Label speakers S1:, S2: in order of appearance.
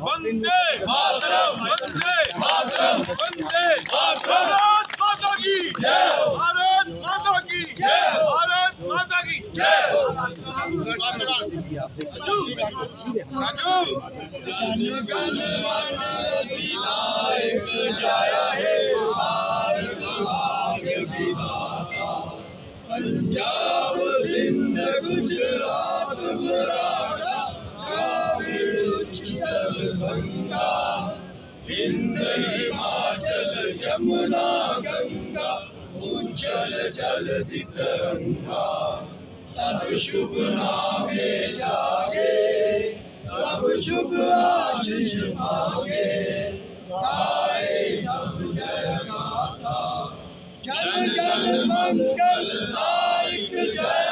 S1: वंदे मातरम, वंदे मातरम, वंदे मातरम। भारत माता की जय, भारत माता की जय, भारत माता की जय। राजू जनगण मन अधिनायक जय हे भारत भाग्य विधाता। पंजाब सिंध गुजरात मराठा द्राविड़ उत्कल बंगा, हिंद हिमाचल यमुना गंगा, उज्जल जलधि तरंगा। तब शुभ नामे जागे, तब शुभ आशीष मांगे, गाए सब जय गाथा। जन गण मंगल दायक जय